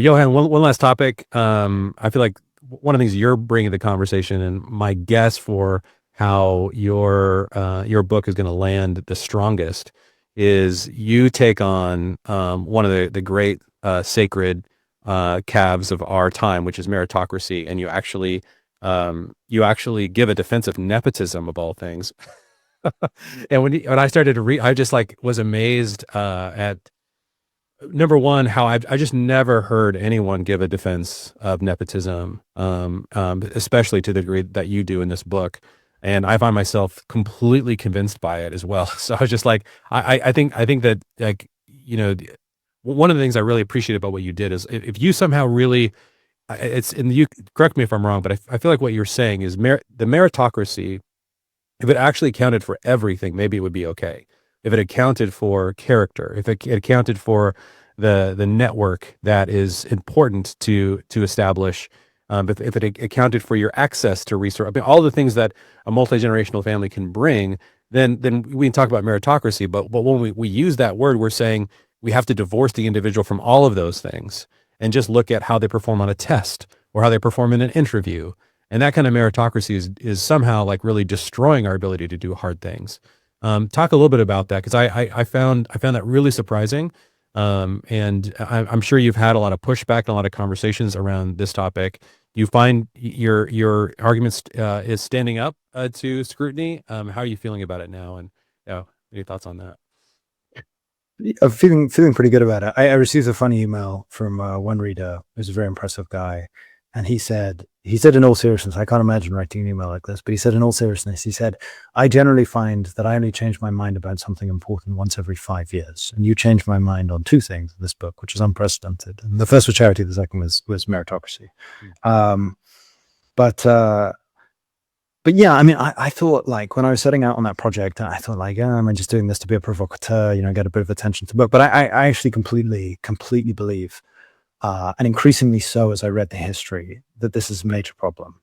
Johann, one last topic. I feel like one of the things you're bringing to the conversation, and my guess for how your book is going to land the strongest, is you take on one of the great sacred calves of our time, which is meritocracy, and you actually give a defense of nepotism of all things. And when I started to read, I just like was amazed at number one, how I just never heard anyone give a defense of nepotism, especially to the degree that you do in this book. And I find myself completely convinced by it as well. So I was just like, I think that like, one of the things I really appreciate about what you did is if you somehow really, it's and you correct me if I'm wrong, but I feel like what you're saying is the meritocracy, if it actually accounted for everything, maybe it would be okay. If it accounted for character, if it accounted for the network that is important to establish, if it accounted for your access to resource, I mean, all the things that a multi-generational family can bring, then we can talk about meritocracy. But when we use that word, we're saying we have to divorce the individual from all of those things and just look at how they perform on a test or how they perform in an interview. And that kind of meritocracy is somehow like really destroying our ability to do hard things. Talk a little bit about that because I found that really surprising, and I'm sure you've had a lot of pushback and a lot of conversations around this topic. You find your arguments is standing up to scrutiny. How are you feeling about it now? And any thoughts on that? I'm feeling pretty good about it. I received a funny email from one reader who's a very impressive guy, and he said in all seriousness, I can't imagine writing an email like this, but he said in all seriousness, he said, I generally find that I only change my mind about something important once every 5 years, and you changed my mind on two things in this book, which is unprecedented. And the first was charity, the second was meritocracy. Um, but but yeah, I mean, I thought like when I was setting out on that project, I thought like, am I just doing this to be a provocateur, get a bit of attention to the book? But I actually completely believe, and increasingly so as I read the history, that this is a major problem.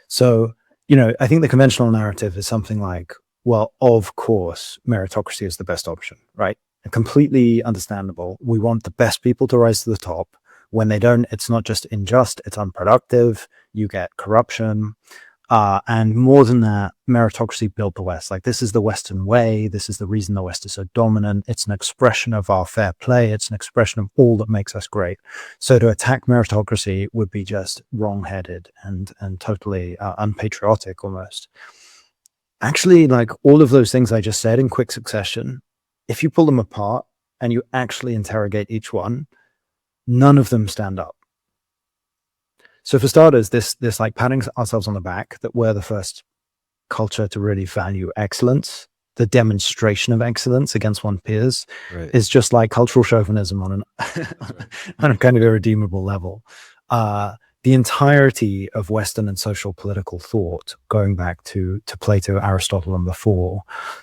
So, I think the conventional narrative is something like, well, of course, meritocracy is the best option, right? Completely understandable. We want the best people to rise to the top. When they don't, it's not just unjust, it's unproductive. You get corruption. And more than that, meritocracy built the West. Like, this is the Western way. This is the reason the West is so dominant. It's an expression of our fair play. It's an expression of all that makes us great. So to attack meritocracy would be just wrong-headed and totally unpatriotic almost. Actually, like all of those things I just said in quick succession, if you pull them apart and you actually interrogate each one, none of them stand up. So for starters, this like patting ourselves on the back that we're the first culture to really value excellence, the demonstration of excellence against one's peers, Right. is just like cultural chauvinism on on a kind of irredeemable level. The entirety of Western and social political thought, going back to Plato, Aristotle, and before,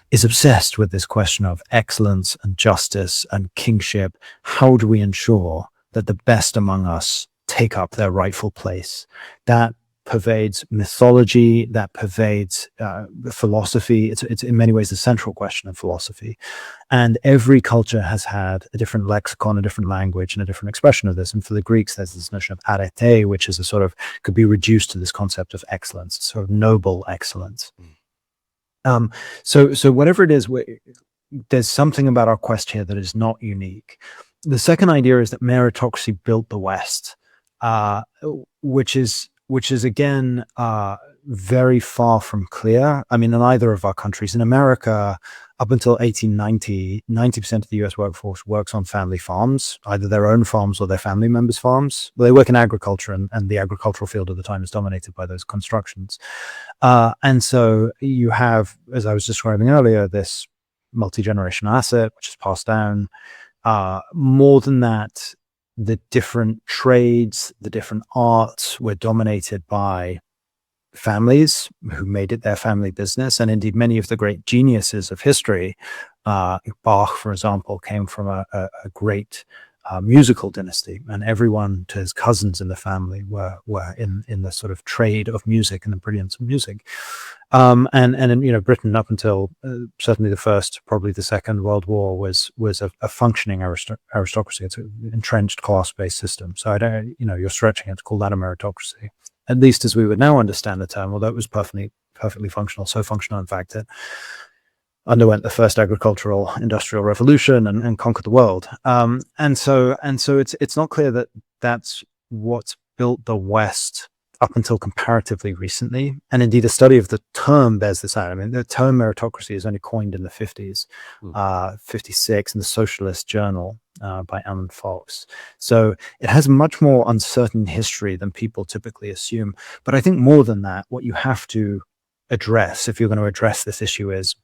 is obsessed with this question of excellence and justice and kingship. How do we ensure that the best among us take up their rightful place? That pervades mythology, that pervades philosophy. It's in many ways the central question of philosophy. And every culture has had a different lexicon, a different language, and a different expression of this. And for the Greeks, there's this notion of arete, which is a sort of, could be reduced to this concept of excellence, sort of noble excellence. So whatever it is, there's something about our quest here that is not unique. The second idea is that meritocracy built the West, which is again very far from clear. I mean, in either of our countries, in America, up until 1890, 90% of the US workforce works on family farms, either their own farms or their family members' farms. Well, they work in agriculture, and the agricultural field at the time is dominated by those constructions. And so you have, as I was describing earlier, this multi-generational asset, which is passed down. More than that, the different trades, the different arts were dominated by families who made it their family business. And indeed, many of the great geniuses of history, Bach, for example, came from a great musical dynasty, and everyone to his cousins in the family were in the sort of trade of music and the brilliance of music. And in, Britain up until certainly the first, probably the Second World War was a functioning aristocracy. It's an entrenched class-based system. So I don't, you're stretching it to call that a meritocracy, at least as we would now understand the term, although it was perfectly functional, so functional in fact that underwent the first agricultural industrial revolution and conquered the world. And so it's not clear that that's what's built the West up until comparatively recently. And indeed, a study of the term bears this out. I mean, the term meritocracy is only coined in the 50s, 56 in the Socialist Journal by Alan Fox. So it has much more uncertain history than people typically assume. But I think more than that, what you have to address, if you're going to address this issue, is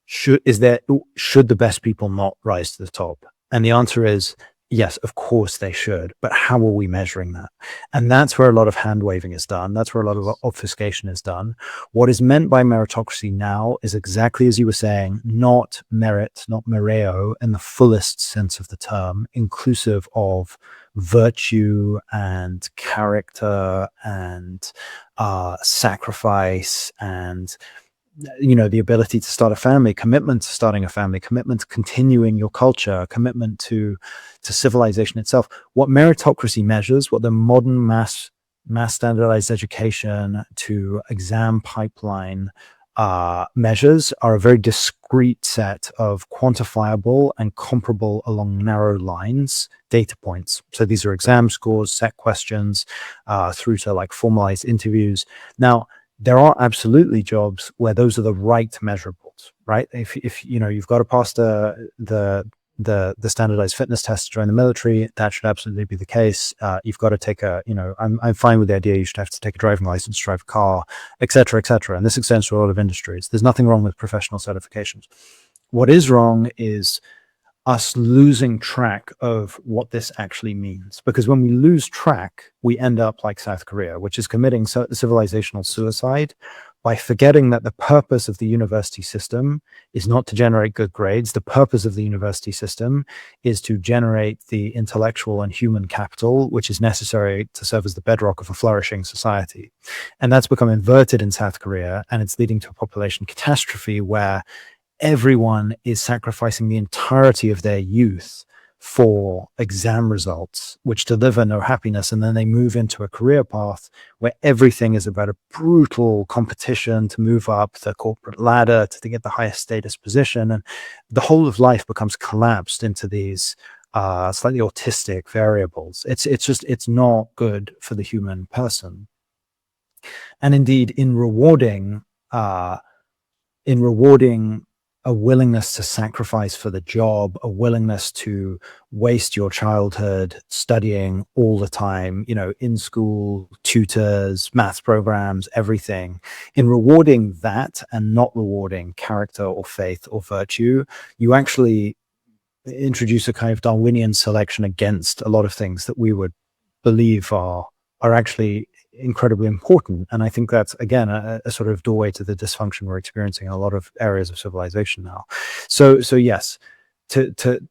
should the best people not rise to the top? And the answer is yes, of course they should, but how are we measuring that? And that's where a lot of hand waving is done. That's where a lot of obfuscation is done. What is meant by meritocracy now is exactly as you were saying, not merit, not mereo in the fullest sense of the term, inclusive of virtue and character and sacrifice and the ability to start a family, commitment to starting a family, commitment to continuing your culture, commitment to civilization itself. What meritocracy measures, what the modern mass standardized education to exam pipeline measures, are a very discrete set of quantifiable and comparable along narrow lines data points. So these are exam scores, set questions, through to like formalized interviews. Now, there are absolutely jobs where those are the right measurables, right? If you've got to pass the standardized fitness test to join the military, that should absolutely be the case. You've got to take I'm fine with the idea you should have to take a driving license, drive a car, et cetera, et cetera. And this extends to a lot of industries. There's nothing wrong with professional certifications. What is wrong is us losing track of what this actually means. Because when we lose track, we end up like South Korea, which is committing civilizational suicide by forgetting that the purpose of the university system is not to generate good grades. The purpose of the university system is to generate the intellectual and human capital, which is necessary to serve as the bedrock of a flourishing society. And that's become inverted in South Korea, and it's leading to a population catastrophe where everyone is sacrificing the entirety of their youth for exam results, which deliver no happiness. And then they move into a career path where everything is about a brutal competition to move up the corporate ladder, to get the highest status position. And the whole of life becomes collapsed into these slightly autistic variables. It's not good for the human person. And indeed, in rewarding a willingness to sacrifice for the job, a willingness to waste your childhood studying all the time, in school, tutors, maths programs, everything. In rewarding that and not rewarding character or faith or virtue, you actually introduce a kind of Darwinian selection against a lot of things that we would believe are actually incredibly important. And I think that's, again, a sort of doorway to the dysfunction we're experiencing in a lot of areas of civilization now. So yes, to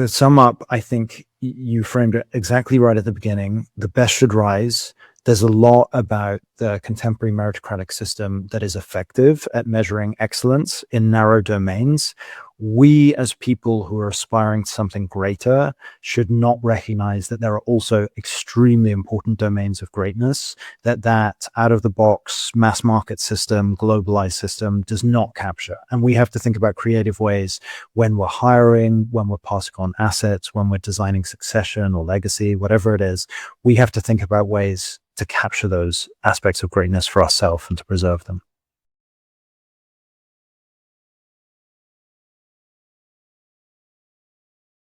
sum up, I think you framed it exactly right at the beginning. The best should rise. There's a lot about the contemporary meritocratic system that is effective at measuring excellence in narrow domains. We, as people who are aspiring to something greater, should not recognize that there are also extremely important domains of greatness that out-of-the-box mass market system, globalized system does not capture. And we have to think about creative ways when we're hiring, when we're passing on assets, when we're designing succession or legacy, whatever it is. We have to think about ways to capture those aspects of greatness for ourselves and to preserve them.